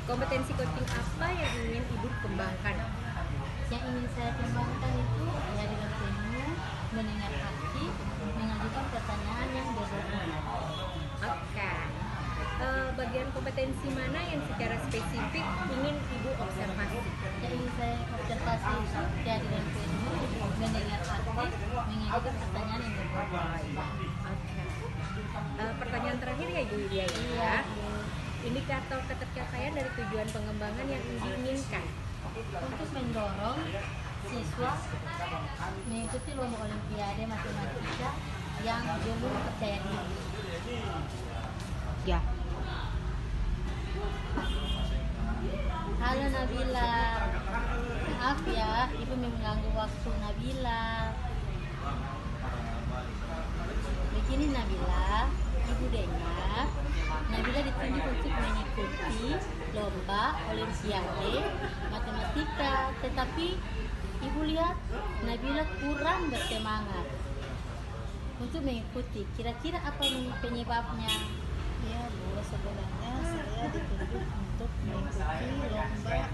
Kompetensi coaching apa yang ingin Ibu kembangkan? Yang ingin saya kembangkan itu kehadiran penuh, mendengar aktif, mengajukan pertanyaan yang berbobot. Oke. Bagian kompetensi mana yang secara spesifik ingin Ibu observasi? Yang ingin saya observasi itu kehadiran penuh, mendengar aktif, mengajukan pertanyaan yang berbobot. Oke. Pertanyaan terakhir ya Ibu Widya ya. Iya. Indikator ketercapaian dari tujuan pengembangan yang diinginkan. Untuk mendorong siswa mengikuti lomba olimpiade matematika yang belum percaya diri. Ya. Halo Nabila, maaf ya Ibu mengganggu waktu Nabila. Begini Nabila, Ibu dengar Nabila ditunjuk untuk mengikuti lomba olimpiade matematika, tetapi Ibu lihat Nabila kurang bersemangat untuk mengikuti. Kira-kira apa penyebabnya? Ya Bu, sebenarnya saya ditunjuk untuk mengikuti lomba olimpiade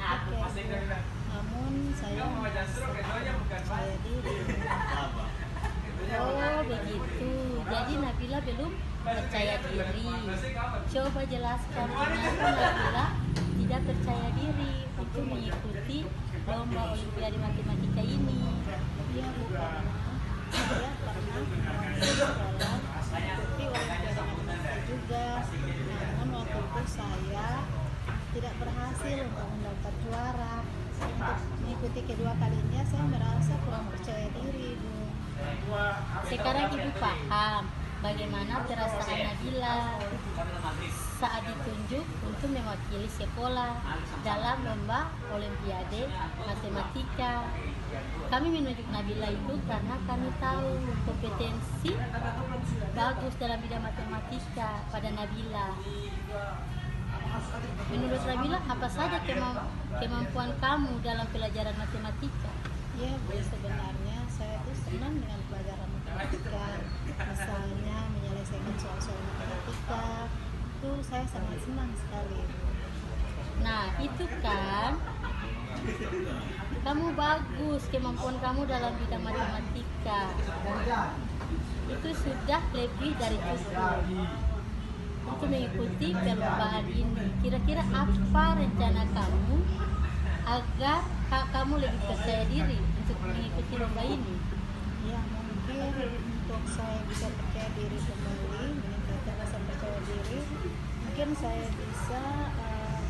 matematika, namun saya percaya diri. Oh begitu, jadi Nabila belum percaya diri. Coba jelaskan kenapa Nabila tidak percaya diri untuk mengikuti lomba olimpiade matematika ini. Ya Bu, karena saya pernah sekolah mengikuti olimpiade matematika juga, namun waktu itu saya tidak berhasil untuk mendapat juara. Untuk mengikuti kedua kalinya saya merasa kurang percaya diri Bu. Sekarang Ibu paham bagaimana perasaan Nabila saat ditunjuk untuk mewakili sekolah dalam lomba olimpiade matematika. Kami menunjuk Nabila itu karena kami tahu kompetensi bagus dalam bidang matematika pada Nabila. Menurut Nabila, apa saja kemampuan kamu dalam pelajaran matematika? Ya Bu, sebenarnya saya tuh senang dengan pelajaran matematika. Misalnya menyelesaikan soal-soal matematika, itu saya sangat senang sekali. Nah, itu kan kamu bagus kemampuan kamu dalam bidang matematika. Itu sudah lebih dari cukup untuk mengikuti perlombaan ini. Kira-kira apa rencana kamu agar kamu lebih percaya diri untuk mengikuti lomba ini? Ya mungkin untuk saya bisa percaya diri kembali, meningkatkan rasa percaya diri, mungkin saya bisa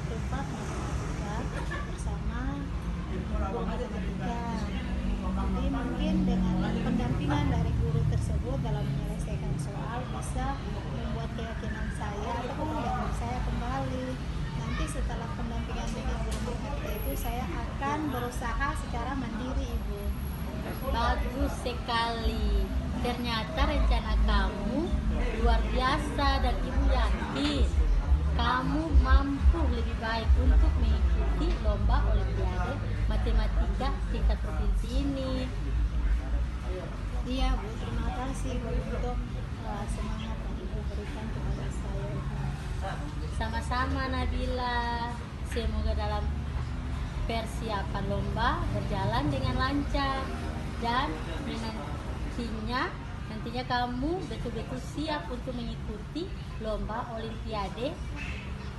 privat matematika bersama guru matematika. Jadi mungkin dengan pendampingan dari guru tersebut dalam menyelesaikan soal bisa membuat keyakinan saya atau kepercayaan saya kembali. Nanti setelah pendampingan dengan guru matematika itu saya akan berusaha secara mandiri Ibu. Bagus sekali. Ternyata rencana kamu luar biasa dan Ibu yakin kamu mampu lebih baik untuk mengikuti lomba olimpiade matematika tingkat provinsi ini. Iya Bu, terima kasih Bu untuk semangat yang Ibu berikan kepada saya. Sama-sama Nabila. Semoga dalam persiapan lomba berjalan dengan lancar dan nantinya kamu betul-betul siap untuk mengikuti lomba olimpiade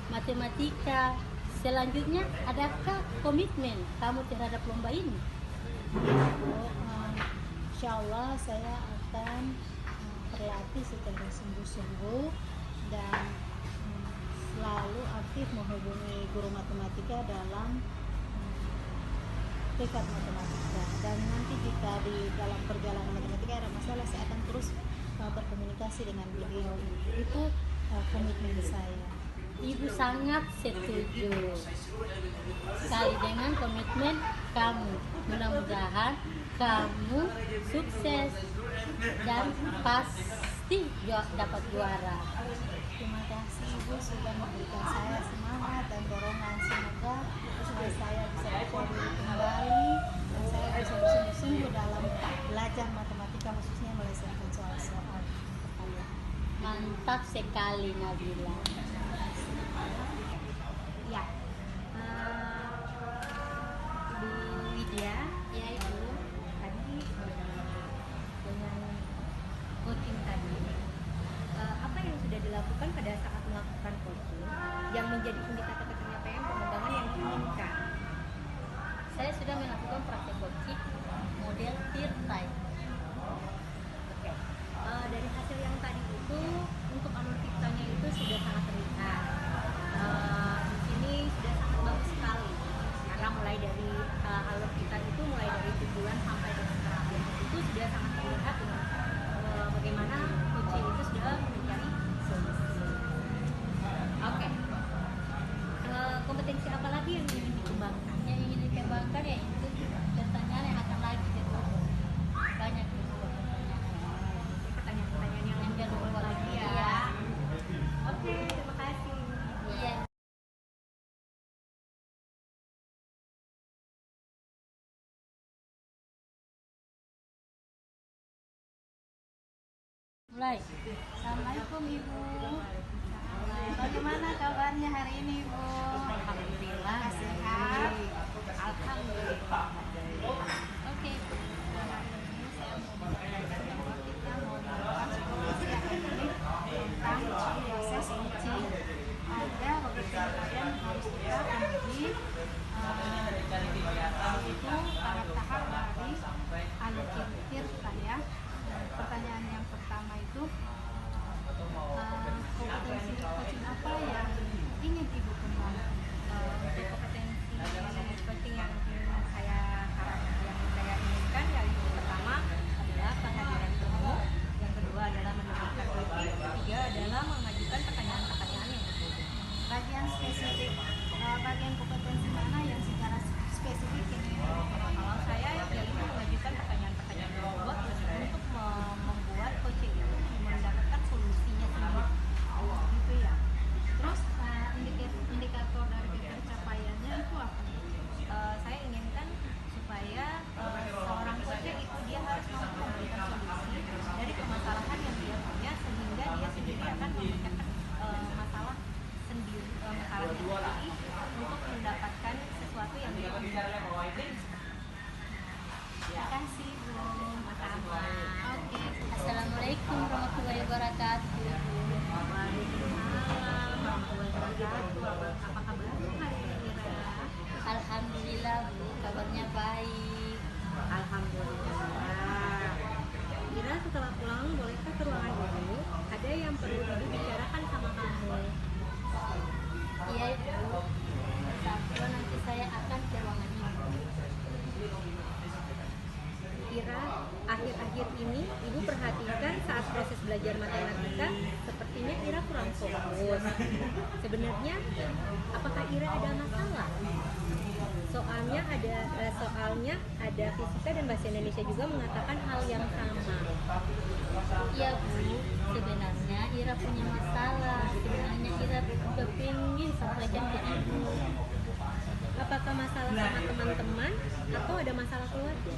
matematika. Selanjutnya, adakah komitmen kamu terhadap lomba ini? Ya Bu, insya Allah saya akan berlatih secara sungguh-sungguh dan selalu aktif menghubungi guru matematika dalam privat matematika, dan nanti jika di dalam perjalanan matematika ada masalah saya akan terus berkomunikasi dengan beliau. Itu komitmen saya. Ibu sangat setuju sekali dengan komitmen kamu. Mudah-mudahan kamu sukses dan pasti dapat juara. Terima kasih Ibu sudah memberikan saya semangat dan dorongan. Semoga saya bisa percaya diri kembali dan saya bisa bersungguh-sungguh dalam belajar matematika, khususnya menyelesaikan soal-soal. Mantap sekali Nabila. sudah melakukan praktek coaching model tirtai. Oke. Dari hasil yang tadi itu untuk alur ciptanya itu sudah sangat terlihat. Di sini sudah sangat bagus sekali karena mulai dari alur kita itu mulai dari 7 bulan sampai dengan terakhir itu sudah sangat terlihat dengan bagaimana coaching itu sudah mencari solusi. Oke. Kompetensi apa lagi yang ingin dikembangkan? Yang ingin dikembangkan ya itu pertanyaan yang akan lagi gitu. Banyak gitu Pertanyaan-pertanyaan yang yang kedua lagi ya. ya. Oke, terima kasih. Iya. Mulai. Assalamualaikum Ibu. Bagaimana kabarnya hari ini Ibu? Alhamdulillah Sehat. Alhamdulillah. Oke. Hari ini saya mau bahwa kita mau membahas solusi akademik tentang proses coaching. Ada beberapa kalian harus kita penuhi yaitu pada tahap dari alur tirta ya. Pertanyaan yang pertama itu kompetensi coaching apa yang ingin Ibu kembangkan? Untuk kompetensi coaching yang saya inginkan yaitu pertama adalah kehadiran penuh, yang kedua adalah mendengarkan kritik, ketiga adalah mengajukan pertanyaan-pertanyaan yang betul. Bagian spesifik, bagian kompetensi mana yang secara spesifik ini? Kalau saya yaitu mengajukan pertanyaan-pertanyaan yang bobot untuk membuat coaching itu mendapatkan solusinya sendiri. Gitu ya. Terus indikator dari pencapaiannya itu apa? Saya inginkan supaya seorang coaching itu dia harus mampu memberikan solusi dari permasalahan yang dia punya sehingga dia sendiri akan memecahkan masalah sendiri untuk mendapatkan sesuatu yang dia inginkan. Terima kasih Bu. Sama-sama. Oke. Assalamualaikum warahmatullahi wabarakatuh. Waalaikumsalam warahmatullahi wabarakatuh. Apa kabarnya hari ini, Ira? Alhamdulillah Bu, kabarnya baik. Alhamdulillah. Ira setelah pulang bolehkah ke ruangan ini? Ada yang perlu Ibu bicarakan sama kamu. Iya Ibu. Sabtu nanti saya akan ke ruangan Ibu. Ira, akhir-akhir ini Ibu perhatikan saat proses belajar matematika, sepertinya Ira kurang fokus. Sebenarnya, apakah Ira ada masalah? Soalnya ada fisika dan bahasa Indonesia juga mengatakan hal yang sama. Iya Bu, sebenarnya Ira punya masalah. Sebenarnya Ira juga pengen sampaikan ke Ibu. Apakah masalah sama teman-teman atau ada masalah keluarga?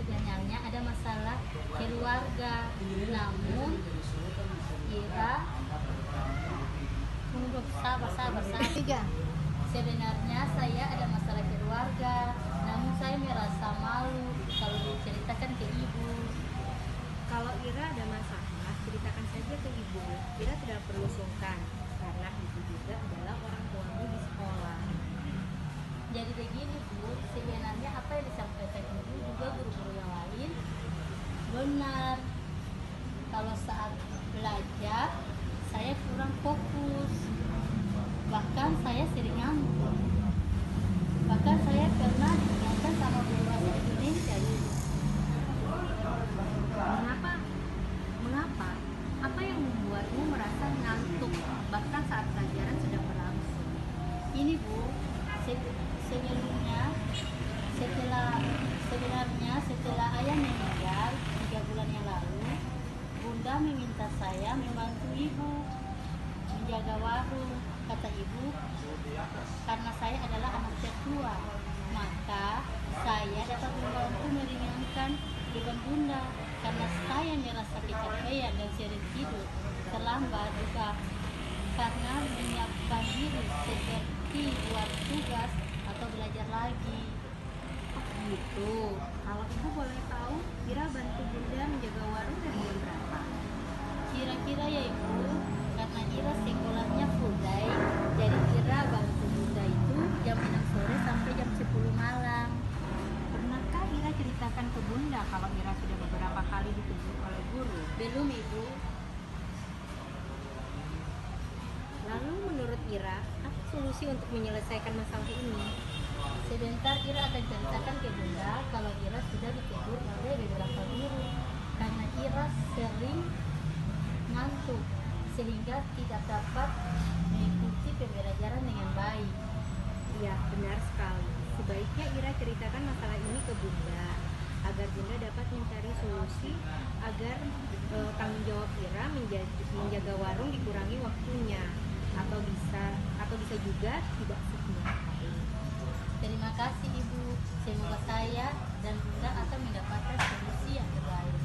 Sebenarnya ada masalah keluarga. Namun Ira tunggu sabar. Tiga. Sebenarnya saya ada masalah keluarga, namun saya merasa malu kalau diceritakan ke Ibu. Kalau Ira ada masalah, ceritakan saja ke Ibu. Ira tidak perlu sungkan, karena Ibu juga adalah orang tuamu di sekolah. Jadi begini Bu, sebenarnya apa yang disampaikan Ibu juga guru-guru yang lain benar. Kalau saat belajar saya kurang fokus, bahkan saya sering ngambek. Bahkan saya pernah diingatkan sama guru bahasa Indonesia dulu. Mengapa? Apa yang membuatmu merasa ngantuk bahkan saat pelajaran sedang berlangsung? Ini Bu, sebenarnya setelah ayah meninggal 3 bulan yang lalu, Bunda meminta saya membantu Ibu menjaga warung. Kata Ibu, karena saya adalah anak tertua, maka saya dapat membantu meringankan beban Bunda. Karena saya merasa kecapean dan sering tidur terlambat juga karena menyiapkan diri seperti buat tugas atau belajar lagi. Gitu. Kalau Ibu boleh tahu, Ira bantu Bunda menjaga warung dari jam berapa? Kira-kira ya Ibu, karena Ira sekolahnya full day, jadi Ira bantu Bunda itu jam 6 sore sampai jam 10 malam. solusi untuk menyelesaikan masalah ini? Sebentar Ira akan ceritakan ke Bunda kalau Ira sudah ditegur oleh beberapa guru karena Ira sering ngantuk sehingga tidak dapat mengikuti pembelajaran dengan baik. Iya, benar sekali. Sebaiknya Ira ceritakan masalah ini ke Bunda agar Bunda dapat mencari solusi agar tanggung jawab Ira menjaga warung dikurangi waktunya atau bisa juga tidak sepenuhnya. Terima kasih Ibu. Semoga saya dan Bunda akan mendapatkan solusi yang terbaik.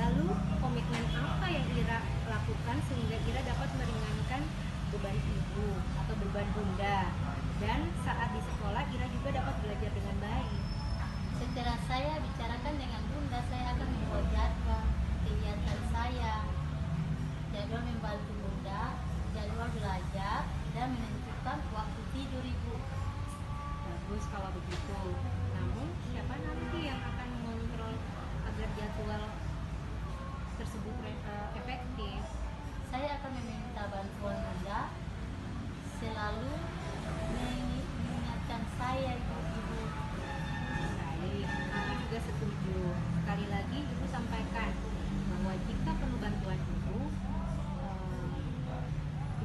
Lalu komitmen apa yang Ira lakukan sehingga Ira dapat meringankan beban ibu atau beban Bunda, dan saat di sekolah Ira juga dapat belajar dengan baik? Setelah saya bicarakan dengan Bunda, saya akan membuat jadwal kegiatan saya, jadwal membantu Bunda, jadwal belajar, dan menentukan waktu tidur Ibu. Bagus kalau begitu. Namun siapa nanti yang akan mengontrol agar jadwal tersebut efektif? Saya akan meminta bantuan Bunda, selalu mengingatkan saya Ibu. Baik, Ibu juga setuju. Sekali lagi Ibu sampaikan bahwa jika perlu bantuan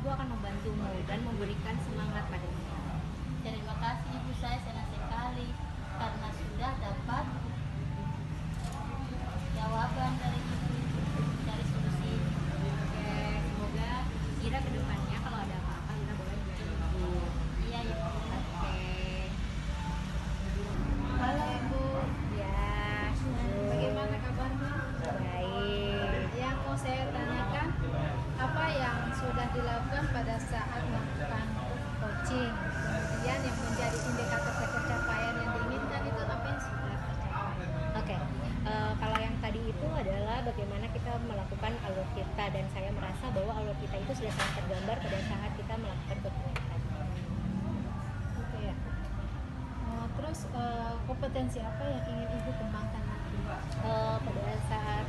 Ibu akan membantumu dan memberikan semangat padamu. Terima kasih Ibu, saya senang sekali karena sudah dapat jawaban dari Ibu, dari solusi. Oke, semoga Ira kedepannya kalau ada apa-apa Ira boleh bilang Ibu. Iya Ibu. Oke. Halo Ibu, Ya, bagaimana kabarnya? baik. Yang mau saya tanyakan, apa yang sudah dilakukan pada saat melakukan coaching? Kemudian yang menjadi indikator pencapaian yang diinginkan itu apa yang sudah tercapai? Oke, kalau yang tadi itu adalah bagaimana kita melakukan alur kita, dan saya merasa bahwa alur kita itu sudah sangat tergambar pada saat kita melakukan coaching tadi. Gitu ya. Terus kompetensi apa yang ingin Ibu kembangkan nanti? Pada saat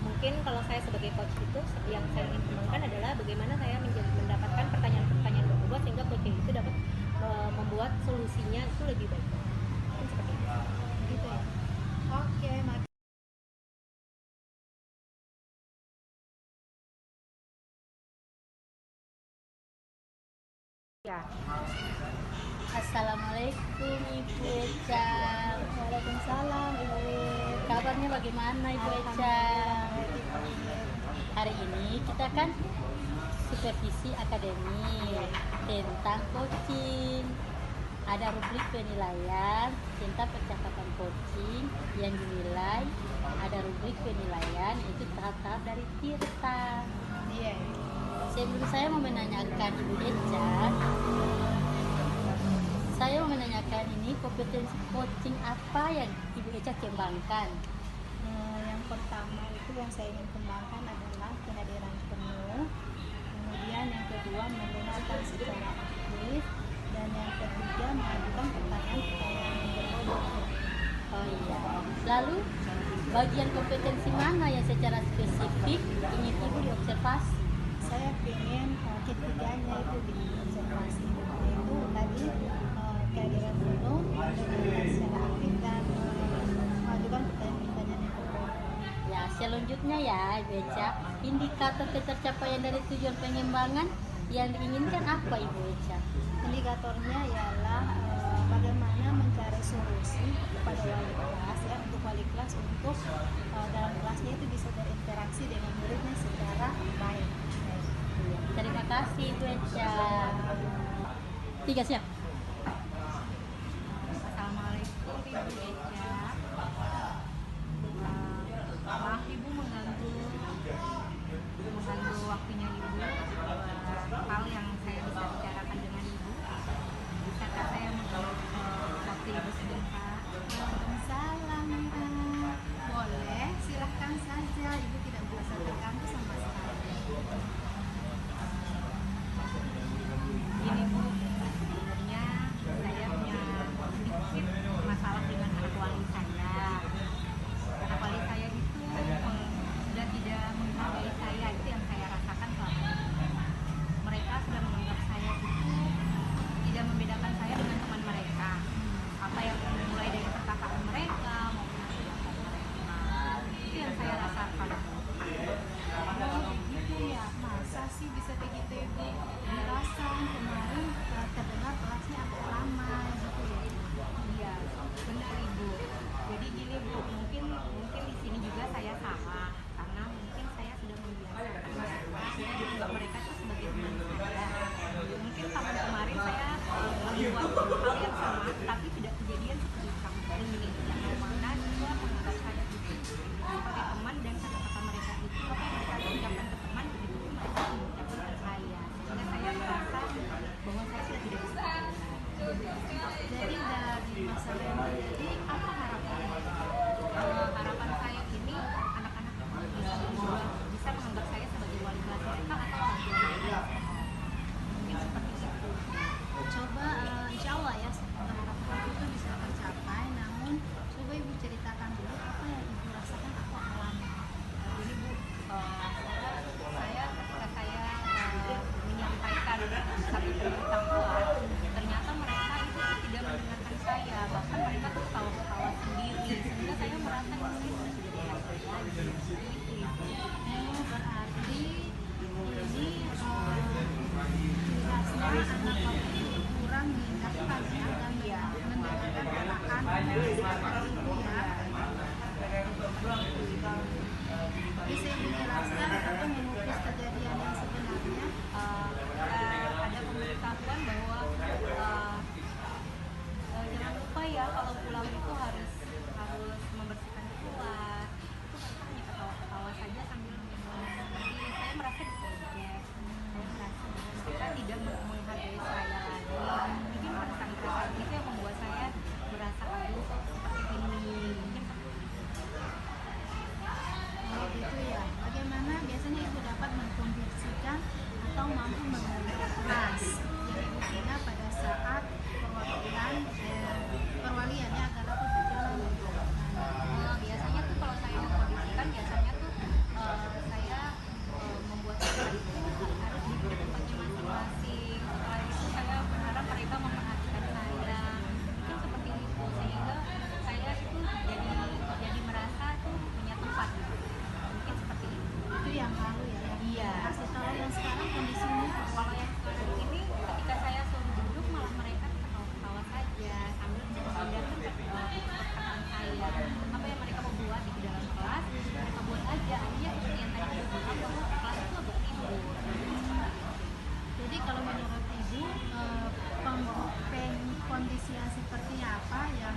mungkin kalau saya sebagai coach itu yang saya ingin kembangkan adalah bagaimana saya mendapatkan pertanyaan-pertanyaan berubah sehingga coaching itu dapat membuat solusinya itu lebih baik. Mungkin seperti itu. Gitu ya. Oke, Ya. Assalamualaikum Ibu Eca. Waalaikumsalam Ibu. Kabarnya bagaimana Ibu Eca? Hari ini kita kan supervisi akademik tentang coaching. Ada rubrik penilaian tentang percakapan coaching yang dinilai. Ada rubrik penilaian itu tahap-tahap dari Tirta. Iya. Sebelum saya mau menanyakan Ibu Eca, saya mau menanyakan ini kompetensi coaching apa yang Ibu Eca kembangkan? Yang pertama itu yang saya ingin kembangkan adalah kehadiran penuh. Kemudian yang kedua mendengarkan secara aktif, dan yang ketiga mengajukan pertanyaan-pertanyaan yang berbobot. Oh iya. Lalu bagian kompetensi mana yang secara spesifik ingin Ibu diobservasi? Saya ingin ketiganya itu diobservasi, yaitu tadi kehadiran penuh, mendengarkan secara aktif, dan mengajukan pertanyaan-pertanyaan yang berbobot. Ya, selanjutnya ya Ibu Eca, indikator ketercapaian dari tujuan pengembangan yang diinginkan apa Ibu Eca? Indikatornya ialah bagaimana mencari solusi kepada wali kelas, ya, untuk wali kelas untuk dalam kelasnya itu bisa berinteraksi dengan muridnya secara baik. Terima kasih Ibu Eca. 3 siap. Assalamualaikum Ibu Eca. Maaf Ibu mengganggu waktunya Ibu. Hal yang saya bisa bicarakan dengan Ibu. Bisakah saya mengambil waktu Ibu sebentar? Salam, boleh, silahkan saja, Ibu tidak merasa terganggu sama sekali. Gini Bu, sebenarnya saya punya sedikit masalah dengan anak wali saya. Anak wali saya itu sudah tidak menghargai saya, itu yang saya rasakan selama ini. Mereka sudah menganggap saya itu Jadi dari masa lalu, jadi apa harapannya? Harapan saya ini anak-anak bisa menganggap saya sebagai wali kelas mereka atau orang tua mereka. Mungkin seperti itu. Coba insya Allah ya harapan itu bisa tercapai. Namun coba ibu ceritakan dulu apa yang ibu rasakan atau alami. Jadi Bu, saya ketika saya menyampaikan satu pemberitahuan, ternyata mereka itu tidak mendengarkan saya, bahkan mereka tuh ketawa-ketawa sendiri, sehingga saya merasa ini saya sudah tidak dihargai lagi. Itu ya. Berarti ini ciri khasnya anak itu kurang mendengarkan ya dan mendengarkan arahan seperti itu ya. Bisa ibu jelaskan atau mengukis kejadian yang sebenarnya? Ada pemberitahuan bahwa jangan lupa ya kalau pulang itu harus membersihkan keluar. Itu mereka hanya ketawa-ketawa saja sambil seperti saya merasa diejek. Saya merasa mereka tidak menghargai saya lagi. Mungkin perasaan-perasaan itu yang membuat saya merasa aduh seperti ini. Mungkin Oh gitu ya. Bagaimana biasanya ibu dapat mengkondisikan atau mampu mengendalikan kelas yang ibu punya pada saat perwalian ya agar dapat berjalan dengan baik. biasanya tuh kalau saya mengkondisikan biasanya tuh saya membuat mereka itu harus duduk di tempatnya masing-masing. Setelah itu saya berharap mereka memperhatikan saya, mungkin seperti itu, sehingga saya itu jadi merasa tuh punya tempat gitu. Mungkin seperti itu. Itu yang lalu ya. Iya. Kasih kalau yang sekarang kondisinya Kalau yang sekarang ini ketika saya suruh duduk malah mereka ketawa-ketawa saja sambil menghindar perkataan saya. Apa yang mereka mau buat di dalam kelas mereka buat aja. Artinya seperti yang tadi saya bilang bahwa kelas itu agak libur. jadi kalau menurut ibu pengkondisian seperti apa yang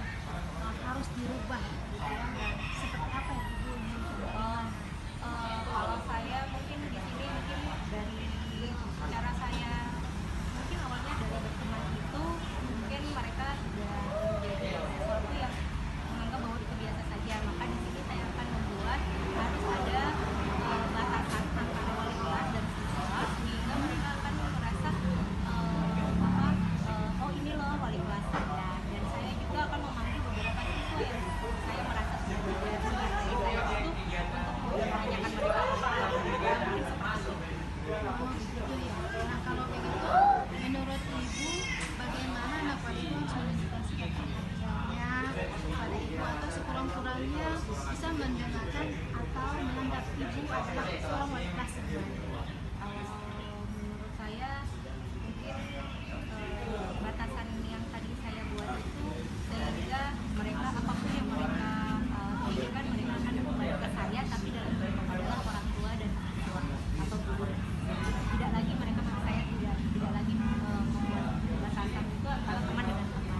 harus dirubah gitu ya dan seperti apa yang ibu inginkan? Kalau saya mungkin di sini mungkin dari cara saya mungkin awalnya dari berteman itu mungkin mereka sudah menjadi sesuatu yang menganggap bahwa itu biasa saja, maka di sini saya akan membuat harus ada batasan antara wali kelas dan siswa sehingga mereka akan merasa bahwa oh ini loh wali kelas saya, dan saya juga akan memanggil beberapa siswa yang saya merasa sudah tidak menghargai saya itu untuk menanyakan mereka mungkin seperti itu. Oh gitu ya. Nah kalau begitu menurut ibu bagaimana anak wali itu harus menunjukkan sikap perhatiannya pada ibu atau sekurang-kurangnya bisa mendengarkan atau menganggap ibu adalah seorang wali kelas yang baik? Menurut saya mungkin batasan yang tadi saya buat itu sehingga mereka apapun yang mereka inginkan mereka akan kembali ke saya, tapi dalam bentuk adalah orang tua dan siswa atau guru. Tidak lagi mereka saya tidak lagi membuat batasan itu antara teman dengan teman,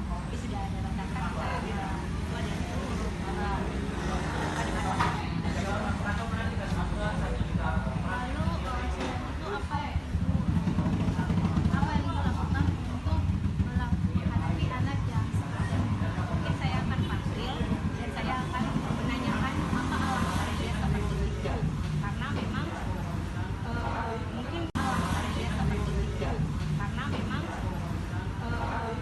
tapi sudah ada batasan antara siswa dan guru. Lalu selain itu apa yang ibu lakukan untuk menghadapi anak yang seperti ini? Mungkin saya akan panggil dan saya akan menanyakan apa alasan dia seperti itu, karena memang mungkin alasan dia seperti itu karena memang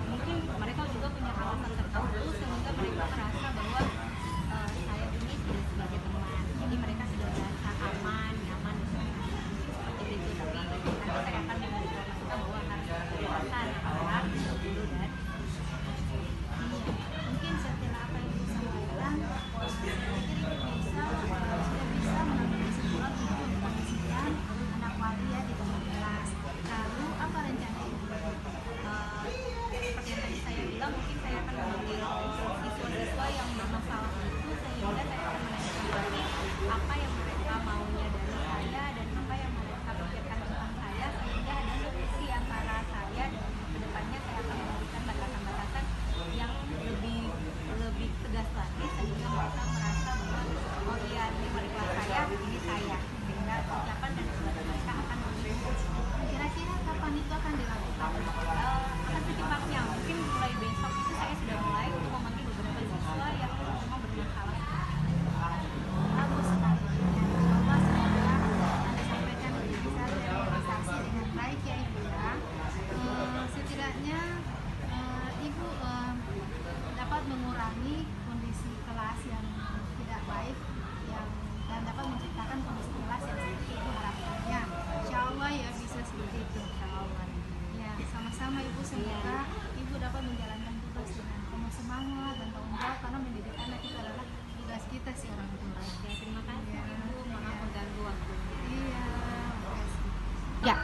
mungkin mereka juga punya alasan tertentu sehingga mereka merasa bahwa saya ini sudah sebagai teman, jadi mereka sudah merasa aman, nyaman seperti itu. Tapi nanti saya akan memberikan masukan bahwa harus ada batasan antara guru dan Iya, mungkin setelah apa yang ibu sampaikan, saya pikir ibu sudah bisa mengambil kesimpulan untuk mengkondisikan anak wali ya di dalam kelas. Lalu apa rencana ibu? Seperti yang tadi saya bilang, mungkin saya akan memanggil siswa-siswa yang bermasalah itu sehingga saya akan menanyakan lagi apa yang mereka maunya dari saya dan apa yang mereka pikirkan tentang saya, sehingga ada solusi antara saya dan kedepannya saya akan memberikan batasan-batasan yang lebih tegas lagi sehingga mereka merasa bahwa oh iya ini wali kelas saya, ini saya, sehingga ucapan dan perbuatan mereka akan lebih Kira-kira kapan itu akan dilakukan? kita sih orang tua. Oke, terima kasih Ibu. Maaf mengganggu waktunya. Iya, makasih. Ya.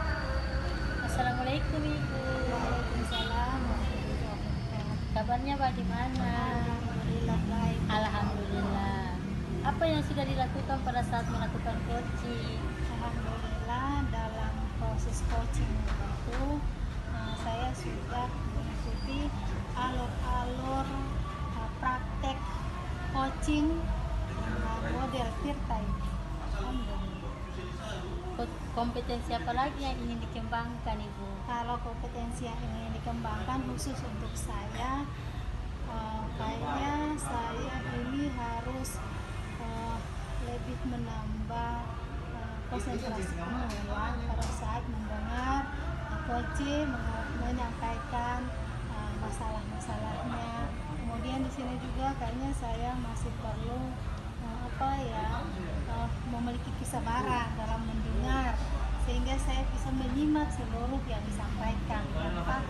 Assalamualaikum Ibu. Waalaikumsalam warahmatullahi wabarakatuh. Kabarnya bagaimana? Alhamdulillah baik. Alhamdulillah. Apa yang sudah dilakukan pada saat melakukan coaching? Alhamdulillah dalam proses coaching itu saya sudah mengikuti alur-alur praktek coaching model Tirta ini. Alhamdulillah. Kompetensi apa lagi yang ingin dikembangkan Ibu? Kalau kompetensi yang ingin dikembangkan khusus untuk saya, kayaknya saya ini harus lebih menambah konsentrasi mengulang pada saat mendengar coaching menyampaikan masalah-masalahnya. Kemudian di sini juga kayaknya saya masih perlu memiliki kesabaran dalam mendengar sehingga saya bisa menyimak seluruh yang disampaikan tanpa